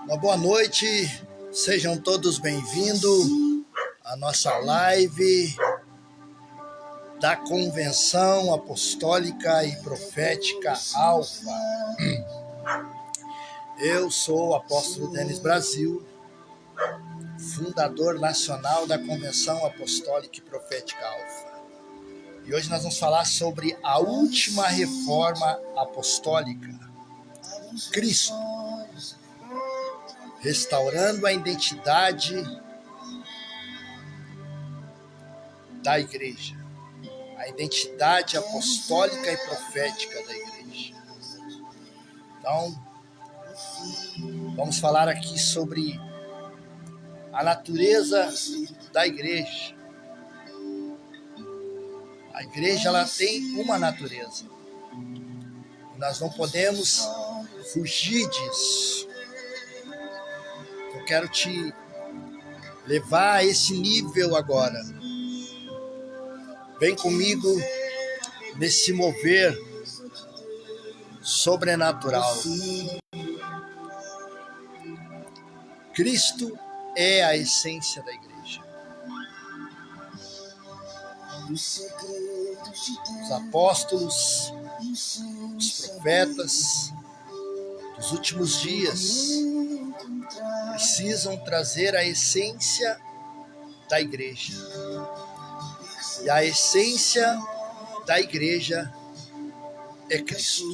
Uma boa noite, sejam todos bem-vindos à nossa live da Convenção Apostólica e Profética Alfa. Eu sou o apóstolo Denis Brasil, fundador nacional da Convenção Apostólica e Profética Alfa. E hoje nós vamos falar sobre a última reforma apostólica, Cristo, restaurando a identidade da igreja, a identidade apostólica e profética da igreja. Então, vamos falar aqui sobre a natureza da igreja. A igreja, ela tem uma natureza. Nós não podemos fugir disso. Eu quero te levar a esse nível agora. Vem comigo nesse mover sobrenatural. Cristo é a essência da igreja. Os apóstolos, os profetas dos últimos dias precisam trazer a essência da igreja. E a essência da igreja é Cristo.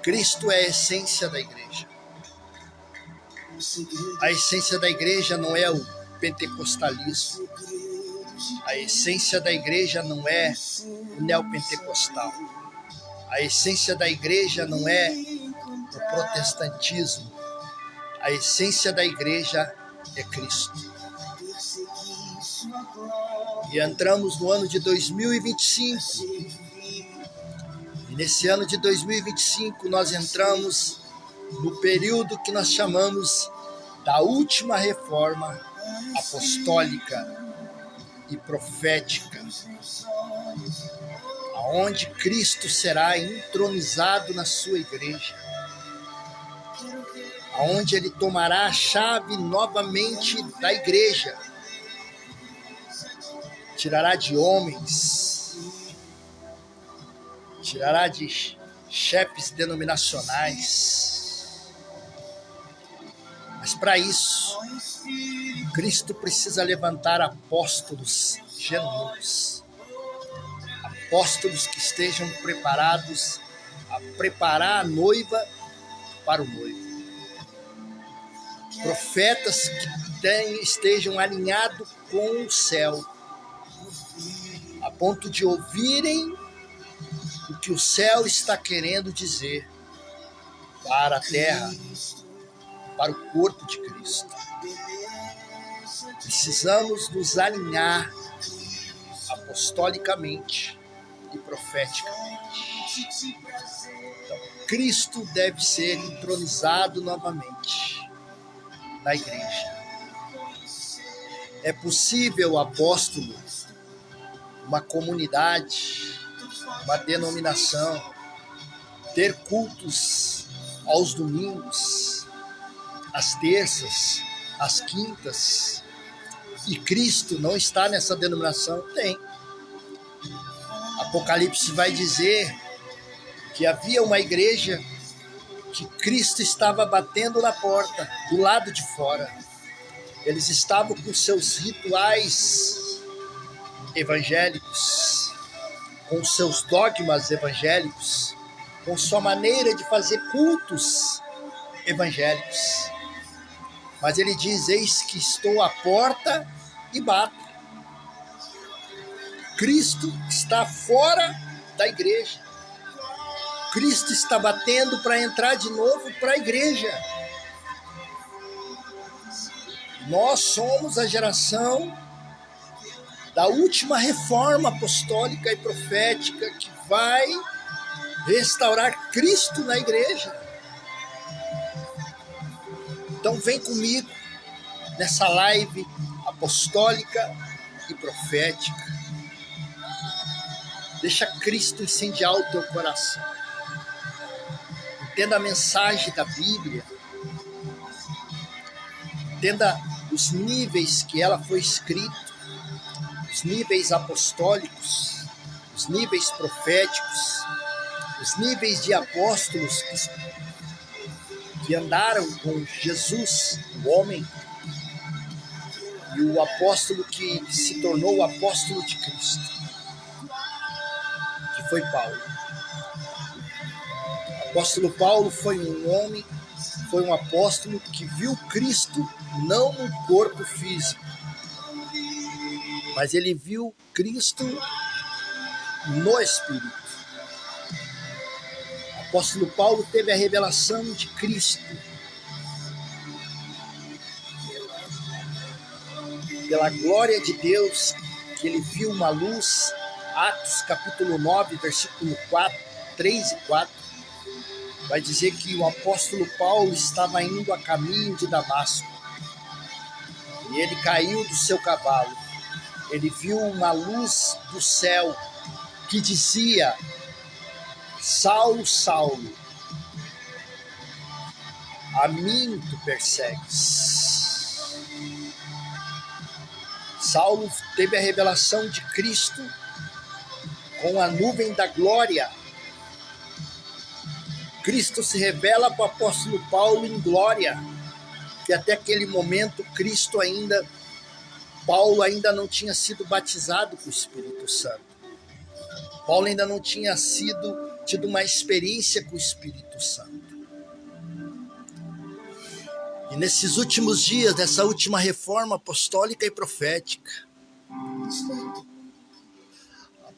Cristo é a essência da igreja. A essência da igreja não é o pentecostalismo. A essência da igreja não é o neopentecostal. A essência da igreja não é o protestantismo. A essência da igreja é Cristo. E entramos no ano de 2025. E nesse ano de 2025 nós entramos no período que nós chamamos da última reforma apostólica e profética, aonde Cristo será entronizado na sua igreja, aonde ele tomará a chave novamente da igreja, tirará de homens, tirará de chefes denominacionais. Mas para isso, Cristo precisa levantar apóstolos genuínos, apóstolos que estejam preparados a preparar a noiva para o noivo, profetas que estejam alinhados com o céu, a ponto de ouvirem o que o céu está querendo dizer para a terra, para o corpo de Cristo. Precisamos nos alinhar apostolicamente e profeticamente. Então, Cristo deve ser entronizado novamente na igreja. É possível, apóstolo, uma comunidade, uma denominação, ter cultos aos domingos, às terças, às quintas, e Cristo não está nessa denominação? Tem. Apocalipse vai dizer que havia uma igreja que Cristo estava batendo na porta, do lado de fora. Eles estavam com seus rituais evangélicos, com seus dogmas evangélicos, com sua maneira de fazer cultos evangélicos. Mas ele diz: eis que estou à porta e bato. Cristo está fora da igreja. Cristo está batendo para entrar de novo para a igreja. Nós somos a geração da última reforma apostólica e profética que vai restaurar Cristo na igreja. Então vem comigo nessa live apostólica e profética. Deixa Cristo incendiar o teu coração. Entenda a mensagem da Bíblia. Entenda os níveis que ela foi escrita, os níveis apostólicos, os níveis proféticos, os níveis de apóstolos que andaram com Jesus, o homem, e o apóstolo que se tornou o apóstolo de Cristo, que foi Paulo. O apóstolo Paulo foi um homem, foi um apóstolo que viu Cristo não no corpo físico, mas ele viu Cristo no Espírito. O apóstolo Paulo teve a revelação de Cristo pela glória de Deus, que ele viu uma luz. Atos capítulo 9, versículo 3 e 4, vai dizer que o apóstolo Paulo estava indo a caminho de Damasco, e ele caiu do seu cavalo. Ele viu uma luz do céu que dizia: Saulo, Saulo, a mim tu persegues. Saulo teve a revelação de Cristo com a nuvem da glória. Cristo se revela para o apóstolo Paulo em glória, que até aquele momento Paulo ainda não tinha sido batizado com o Espírito Santo. Paulo ainda não tinha tido uma experiência com o Espírito Santo. E nesses últimos dias, nessa última reforma apostólica e profética,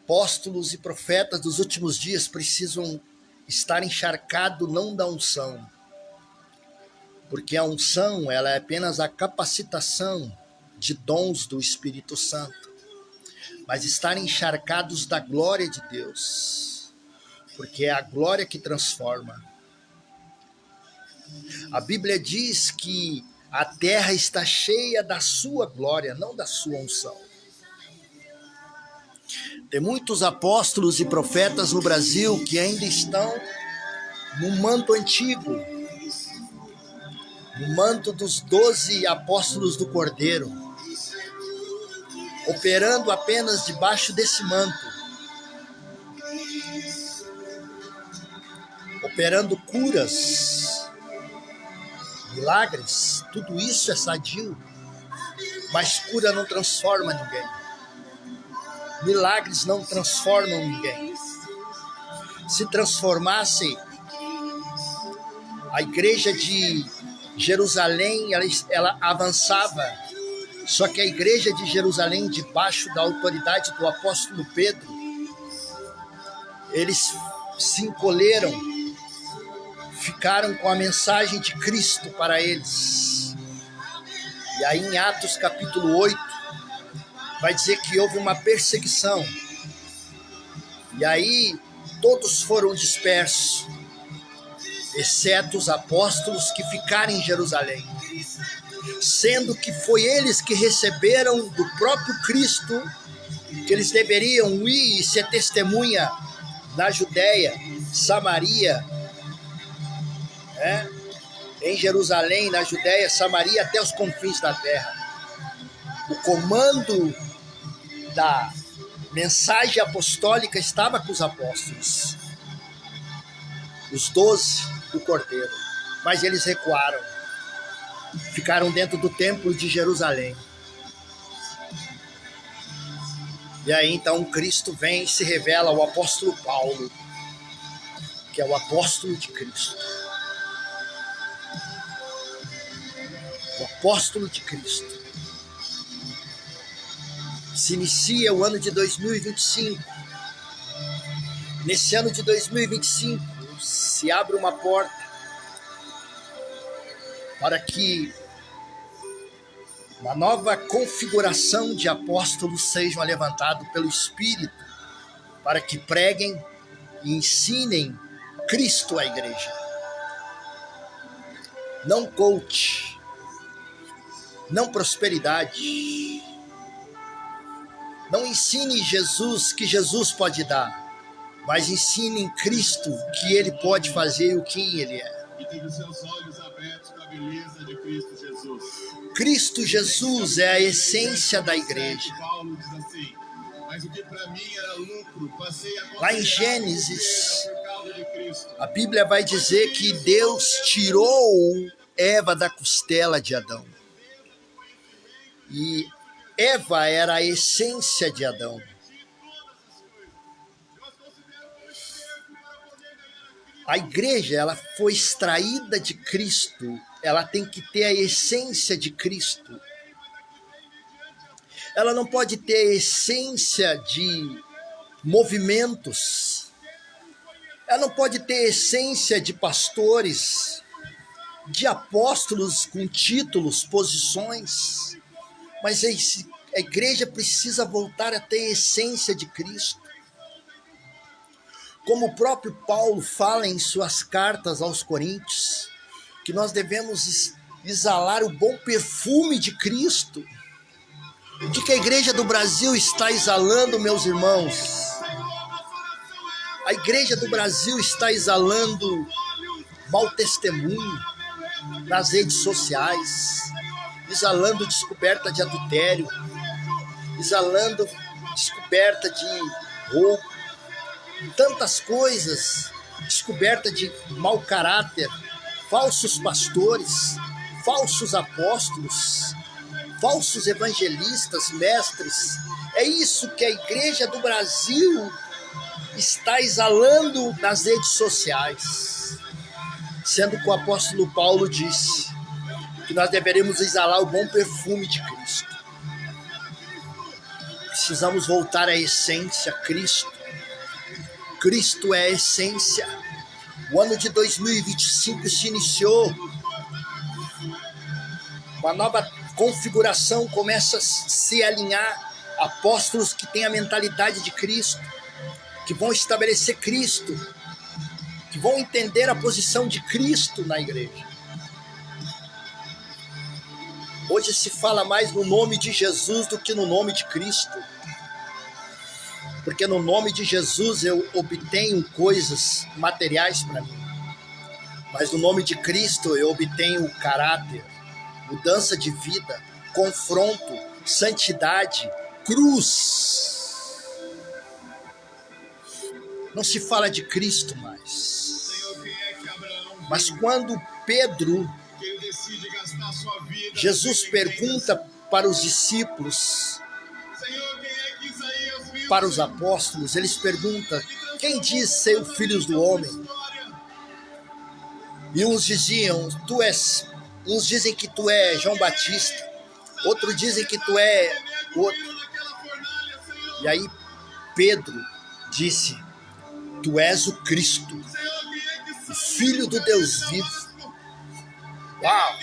apóstolos e profetas dos últimos dias precisam estar encharcados não da unção, porque a unção ela é apenas a capacitação de dons do Espírito Santo, mas estar encharcados da glória de Deus, porque é a glória que transforma. A Bíblia diz que a terra está cheia da sua glória, não da sua unção. Tem muitos apóstolos e profetas no Brasil que ainda estão no manto antigo, no manto dos 12 apóstolos do Cordeiro, operando apenas debaixo desse manto, operando curas, milagres. Tudo isso é sadio, mas cura não transforma ninguém. Milagres não transformam ninguém. Se transformasse, a igreja de Jerusalém, ela avançava. Só que a igreja de Jerusalém, debaixo da autoridade do apóstolo Pedro, eles se encolheram, ficaram com a mensagem de Cristo para eles. E aí em Atos capítulo 8, vai dizer que houve uma perseguição. E aí todos foram dispersos, exceto os apóstolos que ficaram em Jerusalém, sendo que foi eles que receberam do próprio Cristo que eles deveriam ir e ser testemunha na Judéia, Samaria, em Jerusalém, na Judéia, Samaria, até os confins da terra. O comando da mensagem apostólica estava com os apóstolos, os 12 do Cordeiro, mas eles recuaram, ficaram dentro do templo de Jerusalém. E aí então Cristo vem e se revela ao apóstolo Paulo, que é o apóstolo de Cristo. O apóstolo de Cristo. Se inicia o ano de 2025. Nesse ano de 2025 se abre uma porta para que uma nova configuração de apóstolos sejam levantados pelo Espírito, para que preguem e ensinem Cristo à igreja. Não coach, não prosperidade, Não ensine Jesus que Jesus pode dar, mas ensine em Cristo que Ele pode fazer e o que Ele é. E tenha os seus olhos abertos para a beleza de Cristo Jesus. Cristo Jesus é a essência da igreja. Paulo diz assim: mas o que para mim era lucro, passei a Lá em Gênesis, por causa de Cristo. a Bíblia vai dizer que Deus tirou Eva da costela de Adão. E Eva era a essência de Adão. A igreja, ela foi extraída de Cristo, ela tem que ter a essência de Cristo. Ela não pode ter a essência de movimentos. Ela não pode ter a essência de pastores, de apóstolos com títulos, posições. Mas a igreja precisa voltar a ter a essência de Cristo. Como o próprio Paulo fala em suas cartas aos Coríntios, que nós devemos exalar o bom perfume de Cristo. O que a igreja do Brasil está exalando, meus irmãos? A igreja do Brasil está exalando mau testemunho nas redes sociais, exalando descoberta de adultério, exalando descoberta de roubo, tantas coisas, descoberta de mau caráter, falsos pastores, falsos apóstolos, falsos evangelistas, mestres. É isso que a igreja do Brasil está exalando nas redes sociais. Sendo que o apóstolo Paulo disse que nós deveríamos exalar o bom perfume de Cristo. Precisamos voltar à essência, Cristo. Cristo é a essência. O ano de 2025 se iniciou. Uma nova configuração começa a se alinhar. Apóstolos que têm a mentalidade de Cristo, que vão estabelecer Cristo, que vão entender a posição de Cristo na igreja. Hoje se fala mais no nome de Jesus do que no nome de Cristo. Porque no nome de Jesus eu obtenho coisas materiais para mim. Mas no nome de Cristo eu obtenho caráter, mudança de vida, confronto, santidade, cruz. Não se fala de Cristo mais. Mas quando Pedro, Jesus pergunta para os discípulos, para os apóstolos, eles perguntam: quem diz ser o filho do homem? E uns diziam: tu és. Uns dizem que tu é João Batista, outros dizem que tu é outro. E aí Pedro disse: tu és o Cristo, o Filho do Deus vivo. Uau!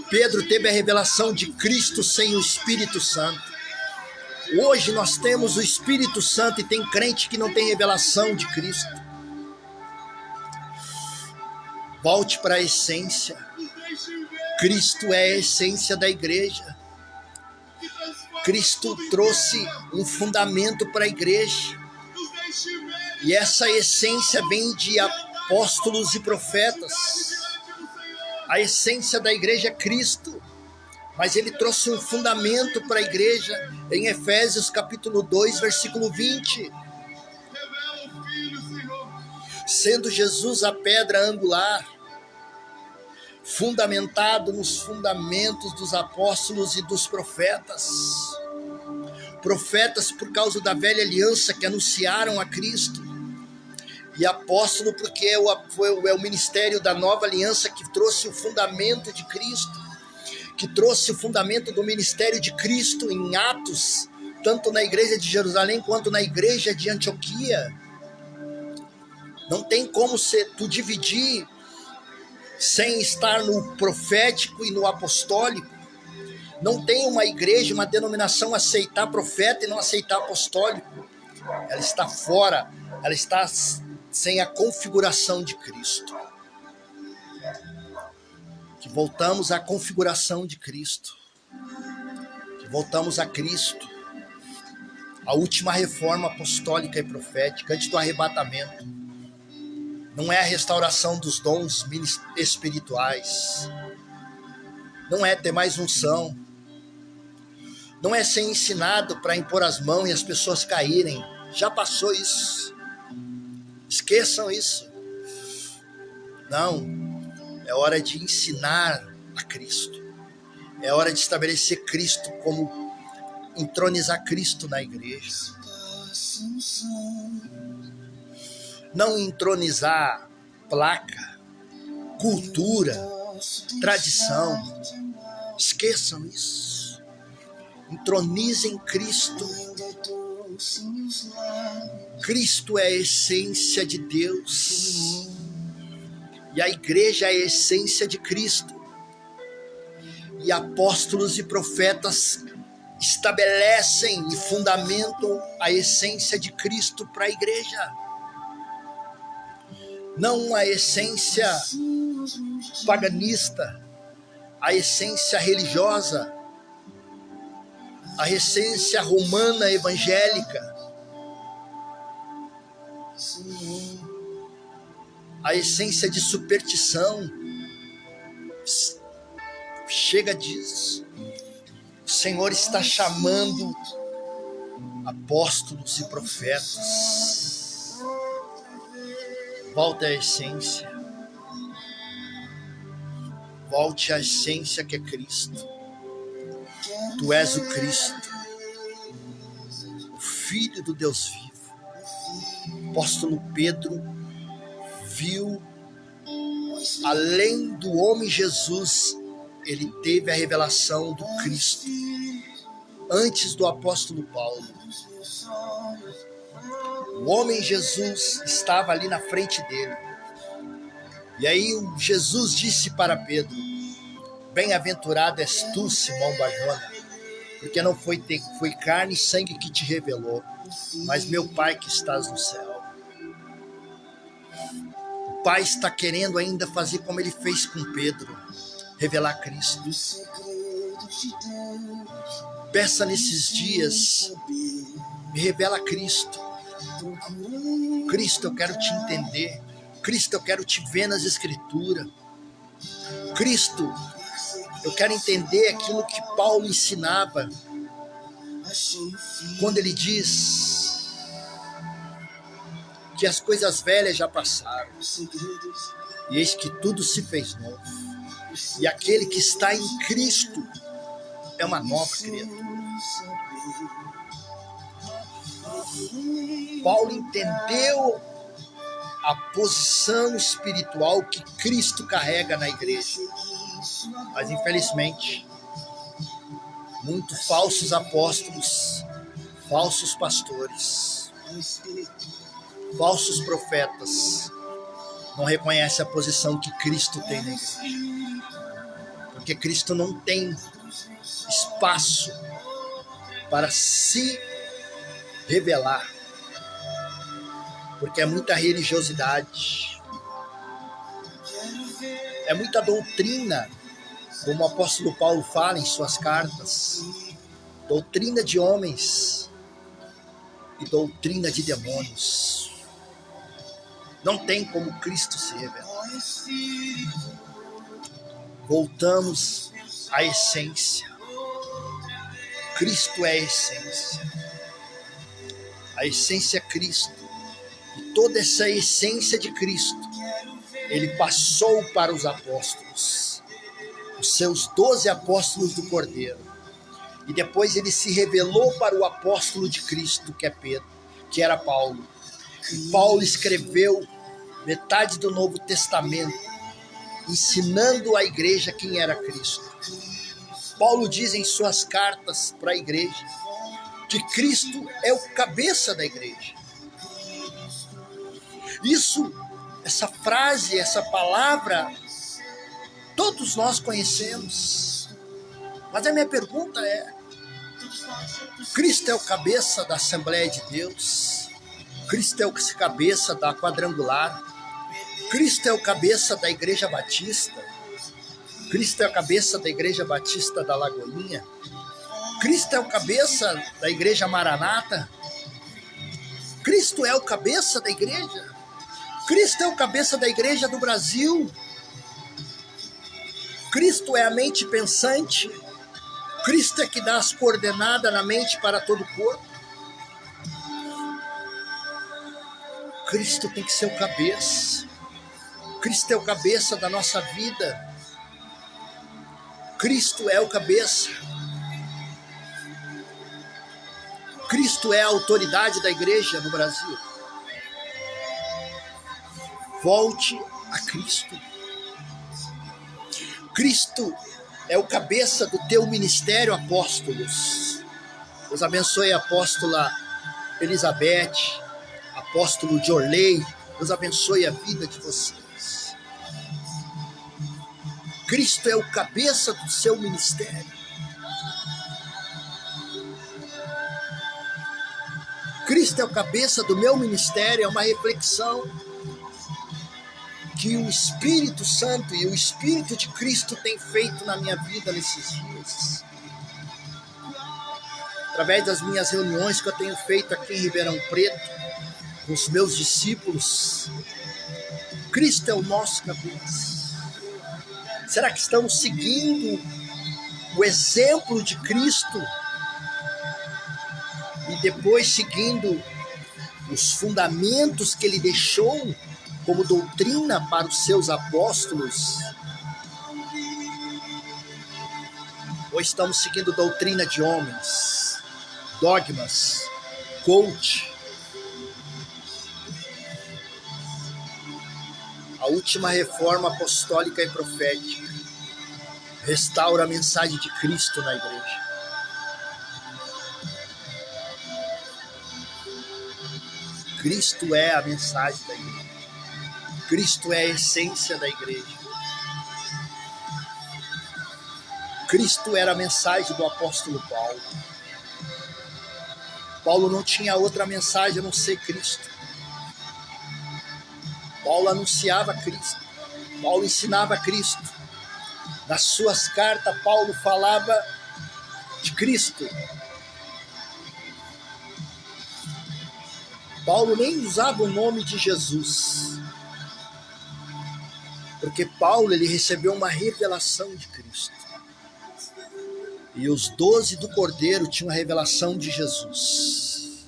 Pedro teve a revelação de Cristo sem o Espírito Santo. Hoje nós temos o Espírito Santo e tem crente que não tem revelação de Cristo. Volte para a essência. Cristo é a essência da igreja. Cristo trouxe um fundamento para a igreja. E essa essência vem de apóstolos e profetas. A essência da igreja é Cristo, mas ele trouxe um fundamento para a igreja em Efésios capítulo 2, versículo 20. Sendo Jesus a pedra angular, fundamentado nos fundamentos dos apóstolos e dos profetas. Profetas por causa da velha aliança que anunciaram a Cristo. E apóstolo porque é o ministério da nova aliança que trouxe o fundamento de Cristo, que trouxe o fundamento do ministério de Cristo em Atos, tanto na igreja de Jerusalém quanto na igreja de Antioquia. Não tem como tu dividir sem estar no profético e no apostólico. Não tem uma igreja, uma denominação aceitar profeta e não aceitar apostólico. Ela está fora, ela está sem a configuração de Cristo. Que voltamos à configuração de Cristo. Voltamos a Cristo, a última reforma apostólica e profética antes do arrebatamento. Não é a restauração dos dons espirituais, não é ter mais unção, não é ser ensinado para impor as mãos e as pessoas caírem. Já passou isso. Esqueçam isso. Não, é hora de ensinar a Cristo. É hora de estabelecer Cristo como entronizar Cristo na igreja. Não entronizar placa, cultura, tradição. Esqueçam isso. Entronizem Cristo. Cristo é a essência de Deus. E a igreja é a essência de Cristo. E apóstolos e profetas estabelecem e fundamentam a essência de Cristo para a igreja. Não a essência paganista, a essência religiosa, a essência romana evangélica, a essência de superstição. Chega disso. O Senhor está chamando apóstolos e profetas. Volte à essência. Volte à essência que é Cristo. Tu és o Cristo, o Filho do Deus vivo. O apóstolo Pedro viu, além do homem Jesus, ele teve a revelação do Cristo antes do apóstolo Paulo. O homem Jesus estava ali na frente dele. E aí Jesus disse para Pedro: bem-aventurado és tu, Simão Barjona, porque não foi carne e sangue que te revelou, mas meu Pai que estás no céu. O Pai está querendo ainda fazer como ele fez com Pedro, revelar Cristo. Peça nesses dias: me revela Cristo. Cristo, eu quero te entender. Cristo, eu quero te ver nas Escrituras. Cristo, eu quero entender aquilo que Paulo ensinava, quando ele diz que as coisas velhas já passaram, e eis que tudo se fez novo. E aquele que está em Cristo é uma nova criatura. Paulo entendeu a posição espiritual que Cristo carrega na igreja. Mas infelizmente, muitos falsos apóstolos, falsos pastores, falsos profetas não reconhecem a posição que Cristo tem na igreja. Porque Cristo não tem espaço para se revelar. Porque é muita religiosidade, é muita doutrina, como o apóstolo Paulo fala em suas cartas, doutrina de homens e doutrina de demônios. Não tem como Cristo se revelar. Voltamos à essência. Cristo é a essência. A essência é Cristo. E toda essa essência de Cristo, ele passou para os apóstolos, os seus 12 apóstolos do Cordeiro. E depois ele se revelou para o apóstolo de Cristo, que é Pedro, que era Paulo. E Paulo escreveu metade do Novo Testamento, ensinando à igreja quem era Cristo. Paulo diz em suas cartas para a igreja que Cristo é o cabeça da igreja. Isso, essa frase, essa palavra, todos nós conhecemos. Mas a minha pergunta é: Cristo é o cabeça da Assembleia de Deus? Cristo é o cabeça da Quadrangular? Cristo é o cabeça da Igreja Batista? Cristo é a cabeça da Igreja Batista da Lagoinha? Cristo é o cabeça da igreja Maranata. Cristo é o cabeça da igreja. Cristo é o cabeça da igreja do Brasil. Cristo é a mente pensante. Cristo é que dá as coordenadas na mente para todo o corpo. Cristo tem que ser o cabeça. Cristo é o cabeça da nossa vida. Cristo é o cabeça. Cristo é a autoridade da igreja no Brasil. Volte a Cristo. Cristo é o cabeça do teu ministério, apóstolos. Deus abençoe a apóstola Elizabeth, apóstolo Jorley. Deus abençoe a vida de vocês. Cristo é o cabeça do seu ministério. Cristo é o cabeça do meu ministério. É uma reflexão que o Espírito Santo e o Espírito de Cristo tem feito na minha vida nesses dias. Através das minhas reuniões que eu tenho feito aqui em Ribeirão Preto, com os meus discípulos, Cristo é o nosso cabeça. Será que estamos seguindo o exemplo de Cristo? E depois seguindo os fundamentos que ele deixou como doutrina para os seus apóstolos? Ou estamos seguindo doutrina de homens, dogmas, coach? A última reforma apostólica e profética restaura a mensagem de Cristo na igreja. Cristo é a mensagem da igreja. Cristo é a essência da igreja. Cristo era a mensagem do apóstolo Paulo. Paulo não tinha outra mensagem a não ser Cristo. Paulo anunciava Cristo. Paulo ensinava Cristo. Nas suas cartas, Paulo falava de Cristo. Paulo nem usava o nome de Jesus, porque Paulo ele recebeu uma revelação de Cristo. E os 12 do Cordeiro tinham a revelação de Jesus.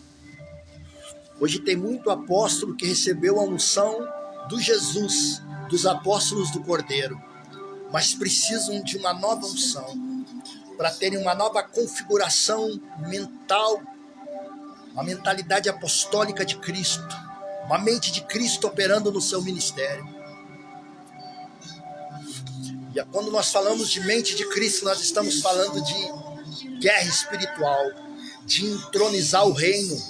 Hoje tem muito apóstolo que recebeu a unção do Jesus, dos apóstolos do Cordeiro, mas precisam de uma nova unção, para terem uma nova configuração mental, uma mentalidade apostólica de Cristo, uma mente de Cristo operando no seu ministério. E quando nós falamos de mente de Cristo, nós estamos falando de guerra espiritual, de entronizar o reino,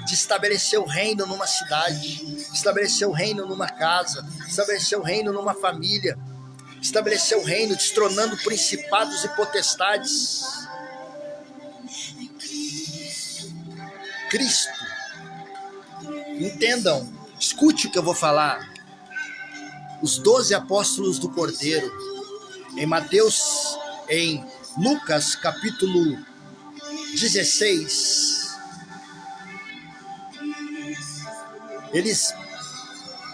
de estabelecer o reino numa cidade, estabelecer o reino numa casa, estabelecer o reino numa família, estabelecer o reino destronando principados e potestades. Cristo. Entendam, escute o que eu vou falar. Os 12 apóstolos do Cordeiro, em Lucas capítulo 16, eles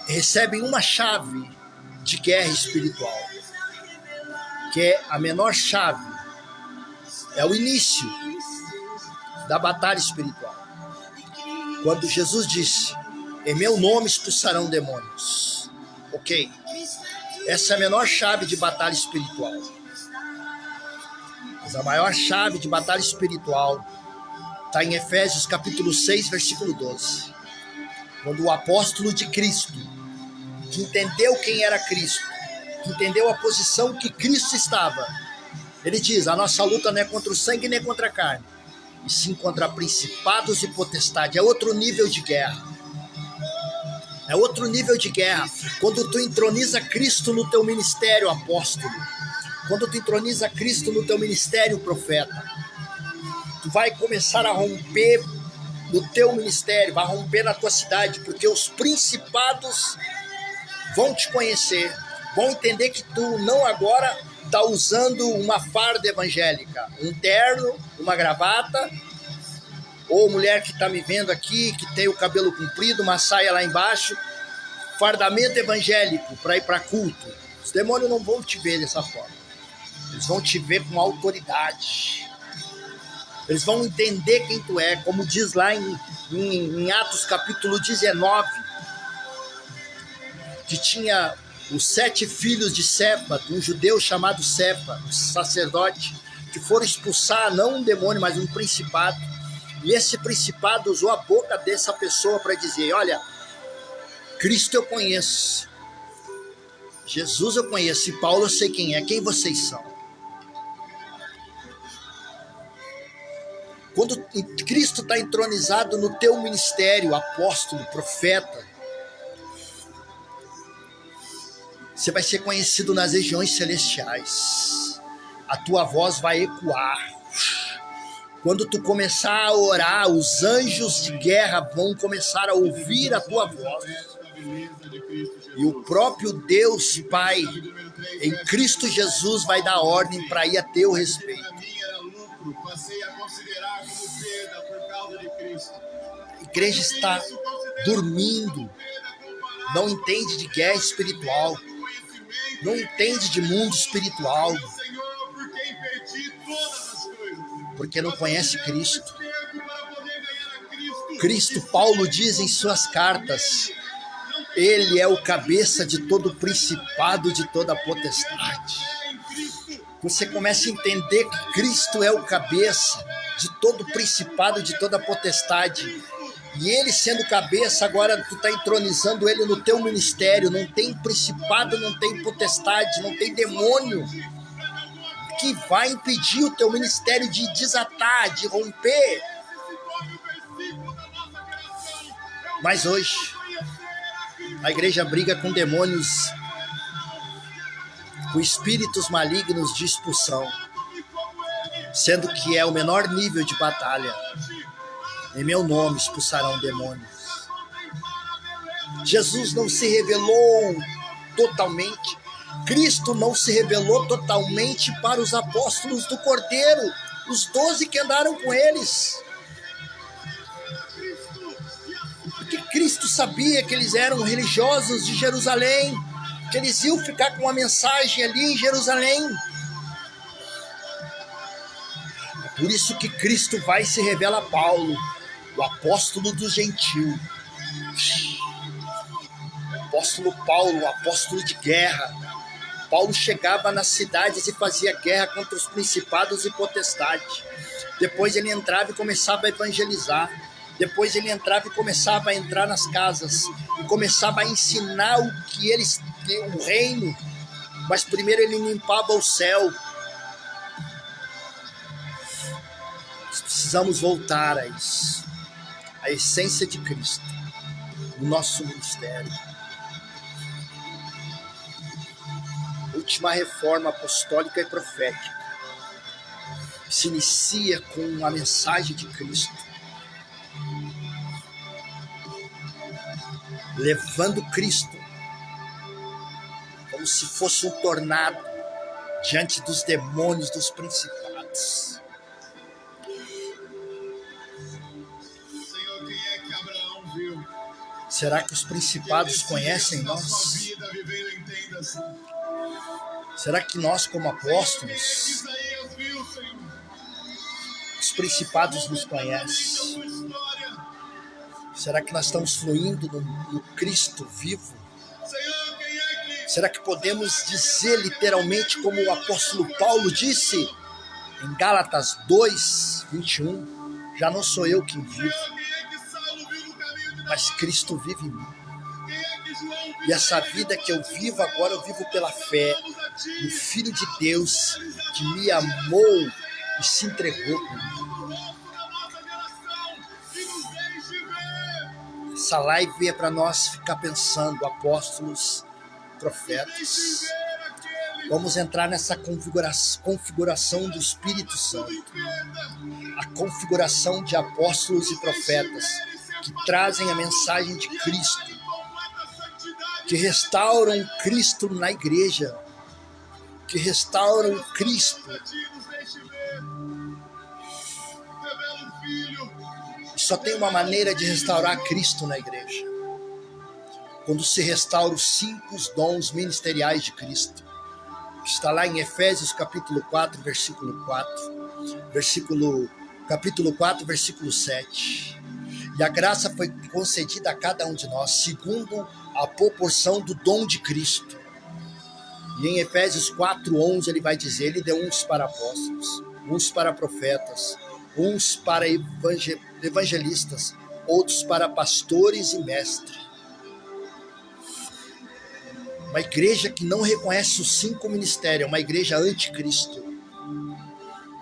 recebem uma chave de guerra espiritual, que é a menor chave, é o início da batalha espiritual. Quando Jesus disse, em meu nome expulsarão demônios. Ok, essa é a menor chave de batalha espiritual. Mas a maior chave de batalha espiritual está em Efésios capítulo 6, versículo 12. Quando o apóstolo de Cristo, que entendeu quem era Cristo, que entendeu a posição que Cristo estava, ele diz, a nossa luta não é contra o sangue nem contra a carne, e sim contra principados e potestades. É outro nível de guerra. É outro nível de guerra. Quando tu entroniza Cristo no teu ministério, apóstolo, quando tu entroniza Cristo no teu ministério, profeta, tu vai começar a romper no teu ministério, vai romper na tua cidade, porque os principados vão te conhecer, vão entender que tu não agora está usando uma farda evangélica, um terno, uma gravata, ou mulher que está me vendo aqui, que tem o cabelo comprido, uma saia lá embaixo, fardamento evangélico para ir para culto. Os demônios não vão te ver dessa forma. Eles vão te ver com autoridade. Eles vão entender quem tu é, como diz lá em Atos capítulo 19, que tinha os 7 filhos de Cefa, de um judeu chamado Cefa, um sacerdote, que foram expulsar não um demônio, mas um principado. E esse principado usou a boca dessa pessoa para dizer: olha, Cristo eu conheço, Jesus eu conheço, e Paulo eu sei quem é, quem vocês são. Quando Cristo está entronizado no teu ministério, apóstolo, profeta, você vai ser conhecido nas regiões celestiais. A tua voz vai ecoar. Quando tu começar a orar, os anjos de guerra vão começar a ouvir a tua voz. E o próprio Deus Pai, em Cristo Jesus, vai dar ordem para ir a teu respeito. A igreja está dormindo, não entende de guerra espiritual, não entende de mundo espiritual, porque não conhece Cristo. Cristo, Paulo diz em suas cartas, ele é o cabeça de todo principado, de toda potestade. Você começa a entender que Cristo é o cabeça de todo principado, de toda potestade. E ele sendo cabeça, agora tu está entronizando ele no teu ministério. Não tem principado, não tem potestade, não tem demônio que vai impedir o teu ministério de desatar, de romper. Mas hoje, a igreja briga com demônios, com espíritos malignos de expulsão, sendo que é o menor nível de batalha. Em meu nome expulsarão demônios. Jesus não se revelou totalmente. Cristo não se revelou totalmente para os apóstolos do Cordeiro, os 12 que andaram com eles. Porque Cristo sabia que eles eram religiosos de Jerusalém, que eles iam ficar com uma mensagem ali em Jerusalém. É por isso que Cristo vai e se revela a Paulo, o apóstolo do gentil. O apóstolo Paulo, o apóstolo de guerra. Paulo chegava nas cidades e fazia guerra contra os principados e potestades. Depois ele entrava e começava a evangelizar. Depois ele entrava e começava a entrar nas casas. E começava a ensinar o que eles têm, o reino. Mas primeiro ele limpava o céu. Nós precisamos voltar a isso. A essência de Cristo. O nosso ministério. Última reforma apostólica e profética. Se inicia com a mensagem de Cristo. Levando Cristo como se fosse um tornado diante dos demônios, dos principados. Senhor, quem é que Abraão viu? Será que os principados conhecem nós? Será que nós, como apóstolos, os principados nos conhecem? Será que nós estamos fluindo no Cristo vivo? Será que podemos dizer literalmente como o apóstolo Paulo disse em Gálatas 2, 21? Já não sou eu quem vivo, mas Cristo vive em mim. E essa vida que eu vivo agora, eu vivo pela fé no Filho de Deus que me amou e se entregou por mim. Essa live é para nós ficar pensando, apóstolos, profetas. Vamos entrar nessa configuração do Espírito Santo. A configuração de apóstolos e profetas que trazem a mensagem de Cristo, que restauram Cristo na igreja, que restauram Cristo. Só tem uma maneira de restaurar Cristo na igreja: quando se restaura os 5 dons ministeriais de Cristo. Está lá em Efésios capítulo 4, versículo 4, capítulo 4, versículo 7. E a graça foi concedida a cada um de nós, segundo a proporção do dom de Cristo. E em Efésios 4:11 ele vai dizer: ele deu uns para apóstolos, uns para profetas, uns para evangelistas, outros para pastores e mestres. Uma igreja que não reconhece os 5 ministérios é uma igreja anticristo.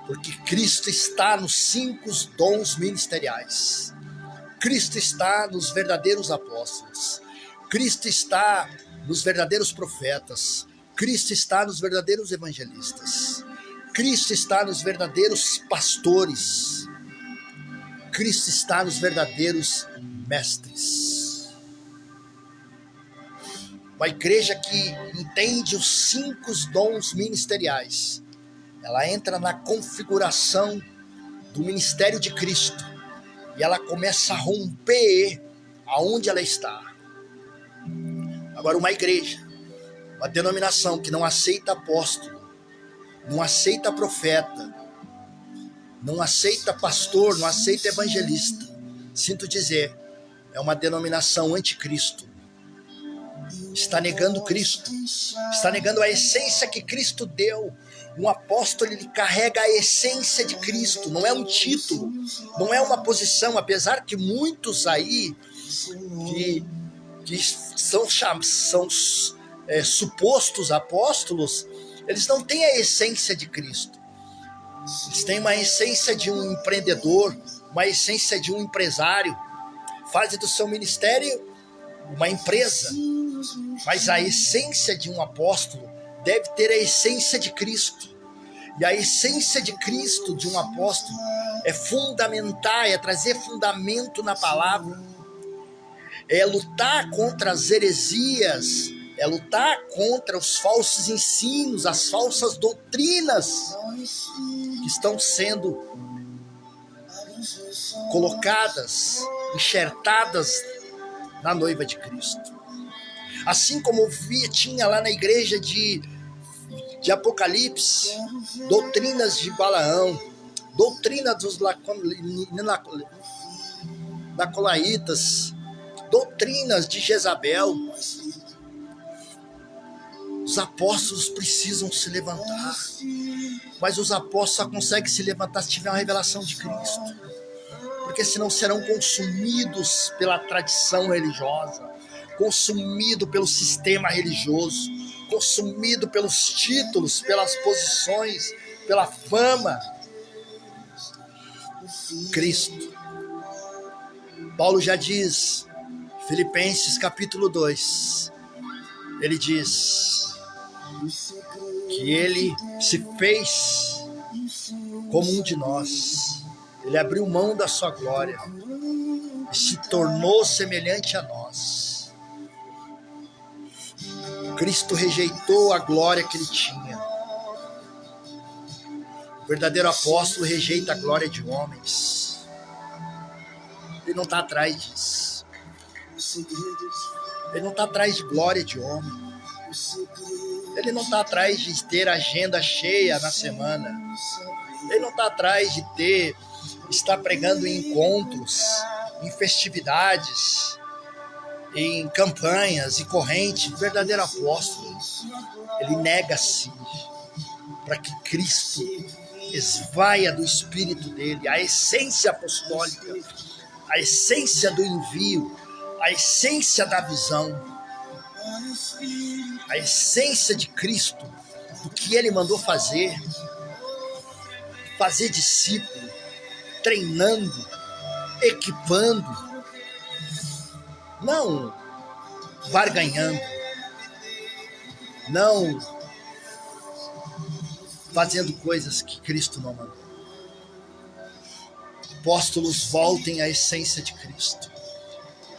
Porque Cristo está nos 5 dons ministeriais. Cristo está nos verdadeiros apóstolos. Cristo está nos verdadeiros profetas. Cristo está nos verdadeiros evangelistas. Cristo está nos verdadeiros pastores. Cristo está nos verdadeiros mestres. Uma igreja que entende os 5 dons ministeriais, ela entra na configuração do ministério de Cristo e ela começa a romper aonde ela está. Agora, uma igreja, uma denominação que não aceita apóstolo, não aceita profeta, não aceita pastor, não aceita evangelista, sinto dizer, é uma denominação anticristo. Está negando Cristo, está negando a essência que Cristo deu. Um apóstolo, ele carrega a essência de Cristo, não é um título, não é uma posição, apesar que muitos aí que são supostos apóstolos, eles não têm a essência de Cristo. Eles têm uma essência de um empreendedor, uma essência de um empresário, fazem do seu ministério uma empresa, mas a essência de um apóstolo deve ter a essência de Cristo. E a essência de Cristo, de um apóstolo, é fundamentar, é trazer fundamento na palavra, é lutar contra as heresias, é lutar contra os falsos ensinos, as falsas doutrinas que estão sendo colocadas, enxertadas na noiva de Cristo. Assim como tinha lá na igreja de Apocalipse, doutrinas de Balaão, doutrina dos Nicolaítas, doutrinas de Jezabel. Os apóstolos precisam se levantar, mas os apóstolos só conseguem se levantar se tiver uma revelação de Cristo, porque senão serão consumidos pela tradição religiosa, consumido pelo sistema religioso, consumido pelos títulos, pelas posições, pela fama. Cristo. Paulo já diz, Filipenses capítulo 2, ele diz que ele se fez como um de nós, ele abriu mão da sua glória e se tornou semelhante a nós. Cristo rejeitou a glória que ele tinha. O verdadeiro apóstolo rejeita a glória de homens. Ele não está atrás disso. Ele não está atrás de glória de homem. Ele não está atrás de ter agenda cheia na semana. Ele não está atrás de estar pregando em encontros, em festividades, em campanhas e correntes. O verdadeiro apóstolo, ele nega-se para que Cristo esvaia do espírito dele, a essência apostólica, a essência do envio, a essência da visão, a essência de Cristo, do que ele mandou fazer discípulo, treinando, equipando, não barganhando, não fazendo coisas que Cristo não mandou. Apóstolos, voltem à essência de Cristo.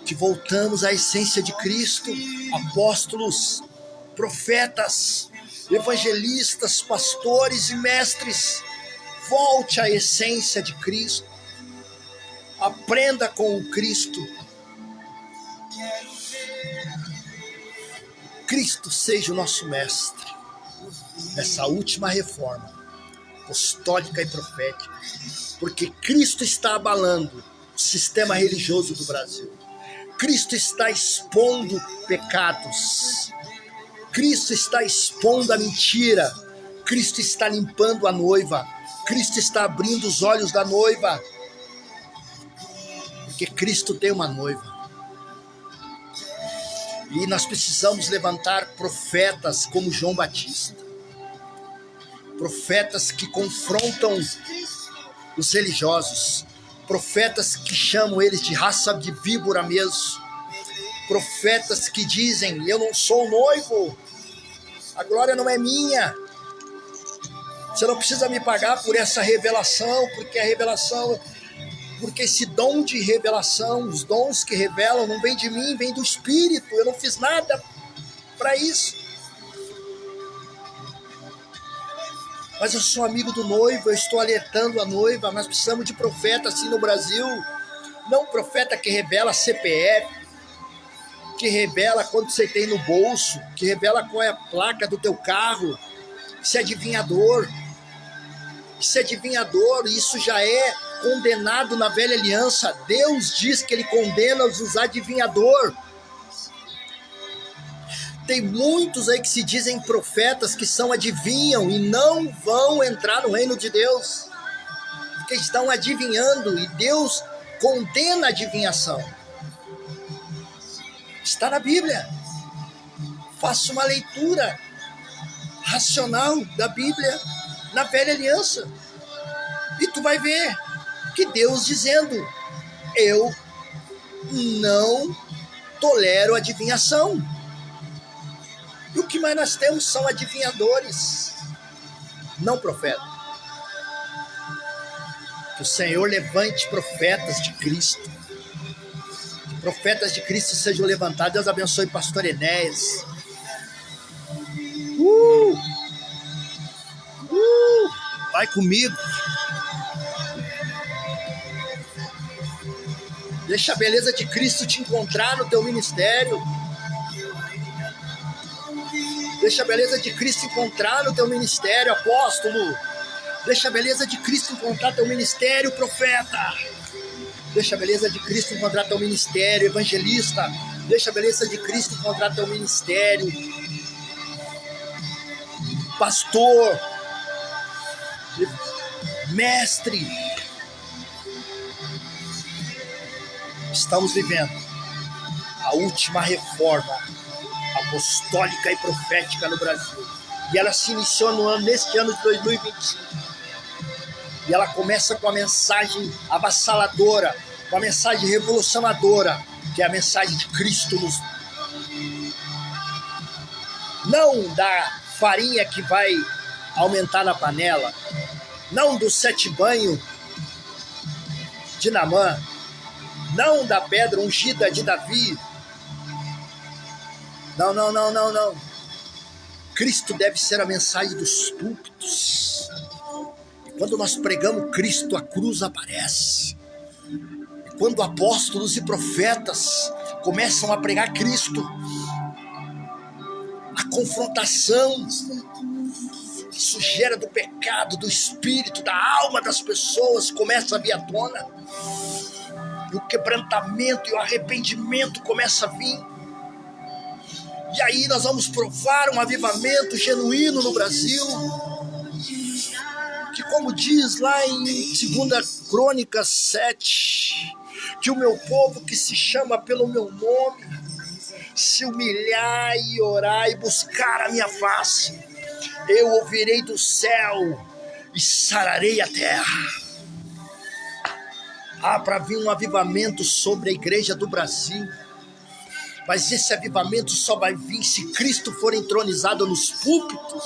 Que voltamos à essência de Cristo. Apóstolos, profetas, evangelistas, pastores e mestres, volte à essência de Cristo. Aprenda com o Cristo. Cristo seja o nosso mestre nessa última reforma apostólica e profética, porque Cristo está abalando o sistema religioso do Brasil. Cristo está expondo pecados. Cristo está expondo a mentira. Cristo está limpando a noiva. Cristo está abrindo os olhos da noiva. Porque Cristo tem uma noiva. E nós precisamos levantar profetas como João Batista. Profetas que confrontam os religiosos. Profetas que chamam eles de raça de víbora mesmo. Profetas que dizem: eu não sou o noivo. A glória não é minha. Você não precisa me pagar por essa revelação, porque a revelação... Porque esse dom de revelação, os dons que revelam, não vem de mim, vem do Espírito. Eu não fiz nada para isso. Mas eu sou amigo do noivo, eu estou alertando a noiva. Nós precisamos de profeta assim no Brasil. Não profeta que revela CPF, que revela quanto você tem no bolso, que revela qual é a placa do teu carro. Isso é adivinhador. Isso é adivinhador, isso já é condenado na velha aliança. Deus diz que ele condena os adivinhadores. Tem muitos aí que se dizem profetas, que são adivinham e não vão entrar no reino de Deus, porque estão adivinhando, e Deus condena a adivinhação. Está na Bíblia. Faça uma leitura racional da Bíblia na velha aliança, e tu vai ver que Deus dizendo: eu não tolero adivinhação. E o que mais nós temos são adivinhadores, não profetas. Que o Senhor levante profetas de Cristo. Que profetas de Cristo sejam levantados. Deus abençoe pastor Enéas. Vai comigo. Deixa a beleza de Cristo te encontrar no teu ministério. Deixa a beleza de Cristo encontrar no teu ministério, apóstolo. Deixa a beleza de Cristo encontrar teu ministério, profeta. Deixa a beleza de Cristo encontrar teu ministério, evangelista. Deixa a beleza de Cristo encontrar teu ministério, pastor, mestre. Estamos vivendo a última reforma apostólica e profética no Brasil. E ela se iniciou neste ano de 2025. E ela começa com a mensagem avassaladora, com a mensagem revolucionadora, que é a mensagem de Cristo não da farinha que vai aumentar na panela, não do 7 banhos de Naamã, não da pedra ungida de Davi. Não. Cristo deve ser a mensagem dos púlpitos. E quando nós pregamos Cristo, a cruz aparece. E quando apóstolos e profetas começam a pregar Cristo, a confrontação, a sujeira do pecado, do espírito, da alma das pessoas começa a vir à tona. E o quebrantamento e o arrependimento começa a vir. E aí nós vamos provar um avivamento genuíno no Brasil, que, como diz lá em 2 Crônicas 7, que o meu povo que se chama pelo meu nome se humilhar e orar e buscar a minha face, eu ouvirei do céu e sararei a terra. Para vir um avivamento sobre a igreja do Brasil. Mas esse avivamento só vai vir se Cristo for entronizado nos púlpitos,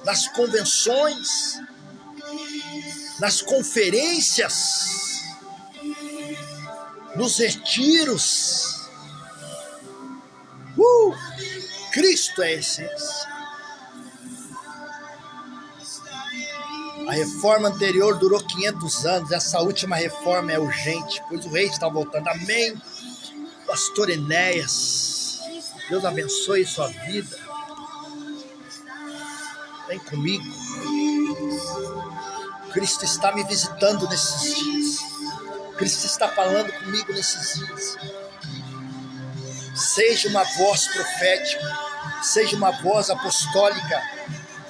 nas convenções, nas conferências, nos retiros. Cristo é a essência. A reforma anterior durou 500 anos, essa última reforma é urgente, pois o rei está voltando. Amém. Pastor Enéas, Deus abençoe sua vida. Vem comigo. Cristo está me visitando nesses dias. Cristo está falando comigo nesses dias. Seja uma voz profética, seja uma voz apostólica.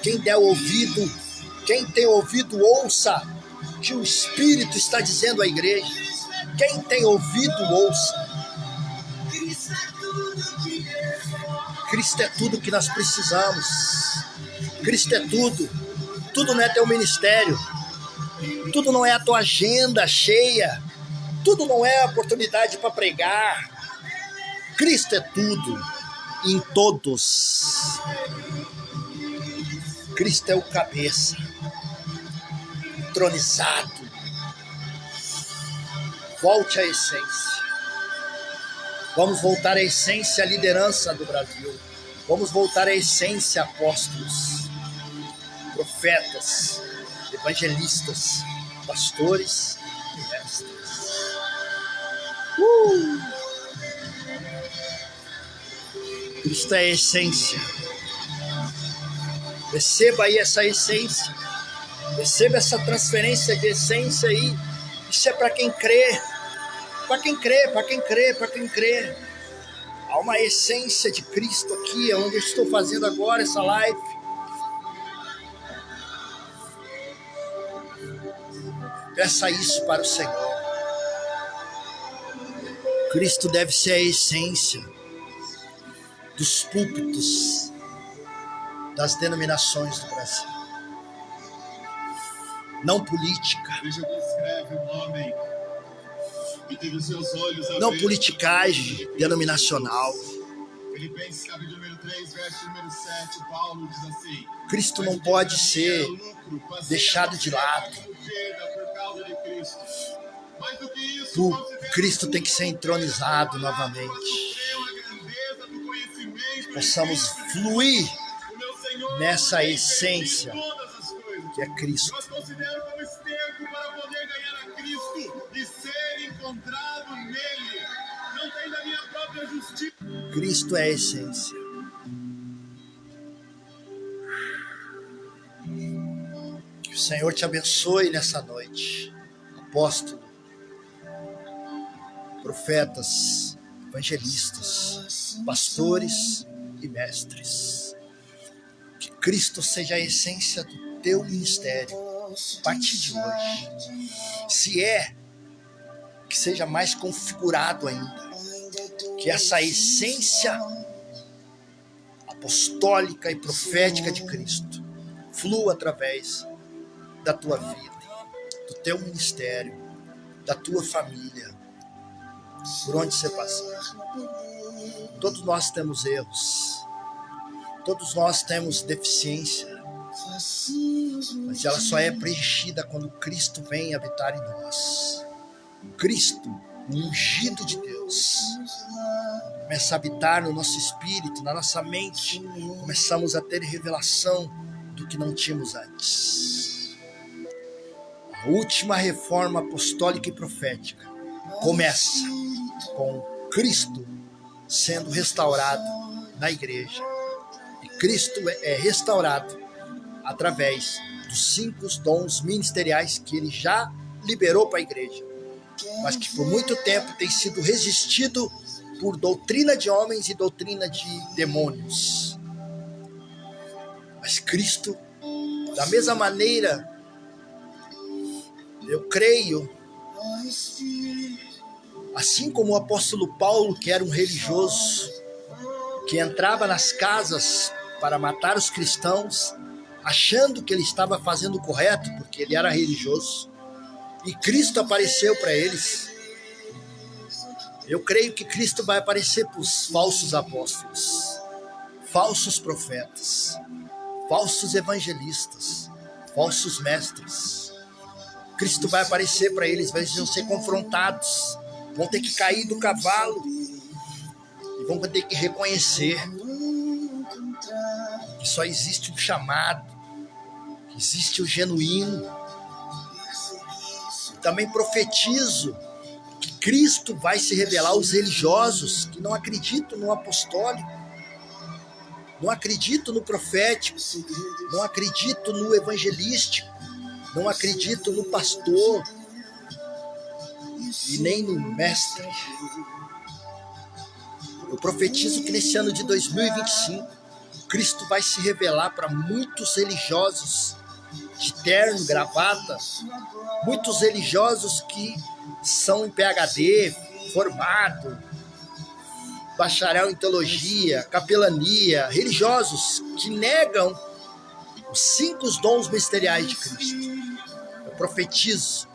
Quem der ouvido, quem tem ouvido, ouça o que o Espírito está dizendo à igreja. Quem tem ouvido, ouça. Cristo é tudo que nós precisamos. Cristo é tudo. Tudo não é teu ministério. Tudo não é a tua agenda cheia. Tudo não é oportunidade para pregar. Cristo é tudo em todos. Cristo é o cabeça, entronizado. Volte à essência. Vamos voltar à essência, a liderança do Brasil. Vamos voltar à essência, apóstolos, profetas, evangelistas, pastores e mestres. Cristo é a essência. Receba aí essa essência. Receba essa transferência de essência aí. Isso é para quem crê. Para quem crê, para quem crê, para quem crê. Há uma essência de Cristo aqui, onde eu estou fazendo agora essa live. Peça isso para o Senhor. Cristo deve ser a essência dos púlpitos das denominações do Brasil. Não política. Não politicagem denominacional. Filipenses capítulo número 3, verso número 7, Paulo diz assim: Cristo não pode ser deixado de lado. Cristo tem que ser entronizado novamente. Possamos fluir nessa essência que é Cristo. Nós consideramos como esterco para poder ganhar a Cristo e ser encontrado nele. Não tem da minha própria justiça. Cristo é a essência. Que o Senhor te abençoe nessa noite. Apóstolo, profetas, evangelistas, pastores e mestres. Que Cristo seja a essência do teu ministério a partir de hoje. Se é, que seja mais configurado ainda. Que essa essência apostólica e profética de Cristo flua através da tua vida, do teu ministério, da tua família, por onde você passar. Todos nós temos erros, todos nós temos deficiência, mas ela só é preenchida quando Cristo vem habitar em nós. Cristo, o ungido de Deus, começa a habitar no nosso espírito, na nossa mente. Começamos a ter revelação do que não tínhamos antes. A última reforma apostólica e profética começa com Cristo sendo restaurado na igreja. E Cristo é restaurado através dos 5 dons ministeriais que ele já liberou para a igreja, mas que por muito tempo tem sido resistido por doutrina de homens e doutrina de demônios. Mas Cristo, da mesma maneira, eu creio, assim como o apóstolo Paulo, que era um religioso, que entrava nas casas para matar os cristãos, achando que ele estava fazendo o correto, porque ele era religioso, e Cristo apareceu para eles. Eu creio que Cristo vai aparecer para os falsos apóstolos, falsos profetas, falsos evangelistas, falsos mestres. Cristo vai aparecer para eles, eles vão ser confrontados, vão ter que cair do cavalo e vão ter que reconhecer que só existe um chamado, existe o genuíno. Também profetizo que Cristo vai se revelar aos religiosos que não acreditam no apostólico, não acreditam no profético, não acreditam no evangelístico, não acreditam no pastor e nem no mestre. Eu profetizo que nesse ano de 2025, Cristo vai se revelar para muitos religiosos de terno, gravata, muitos religiosos que são em PhD, formado, bacharel em teologia, capelania, religiosos que negam os 5 dons ministeriais de Cristo. Eu profetizo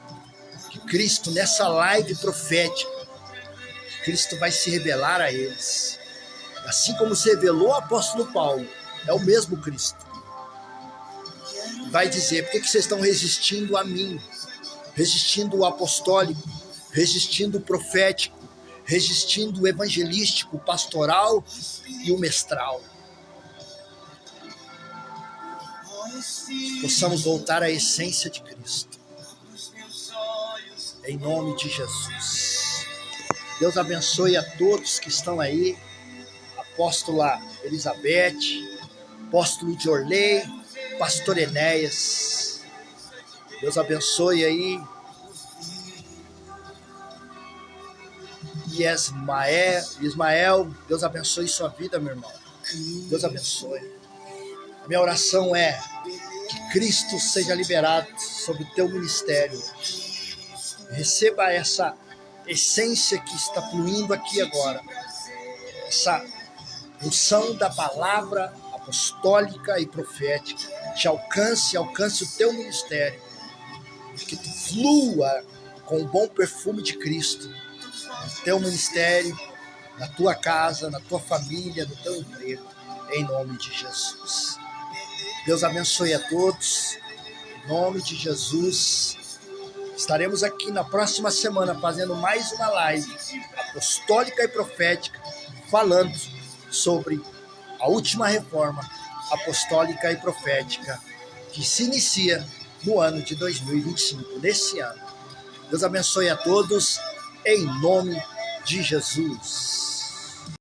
que Cristo, nessa live profética, Cristo vai se revelar a eles. Assim como se revelou ao apóstolo Paulo, é o mesmo Cristo. Vai dizer, por que vocês estão resistindo a mim? Resistindo o apostólico, resistindo o profético, resistindo o evangelístico, o pastoral e o mestral. Possamos voltar à essência de Cristo. Em nome de Jesus. Deus abençoe a todos que estão aí. Apóstola Elizabeth, apóstolo Diorley, pastor Enéas. Deus abençoe aí. Ismael, Deus abençoe sua vida, meu irmão. Deus abençoe. A minha oração é que Cristo seja liberado sobre o teu ministério. Receba essa essência que está fluindo aqui agora. Essa unção da palavra apostólica e profética te alcance o teu ministério. Que tu flua com o bom perfume de Cristo no teu ministério, na tua casa, na tua família, no teu emprego, em nome de Jesus. Deus abençoe a todos, em nome de Jesus. Estaremos aqui na próxima semana fazendo mais uma live apostólica e profética, falando sobre a última reforma apostólica e profética que se inicia no ano de 2025, nesse ano. Deus abençoe a todos, em nome de Jesus.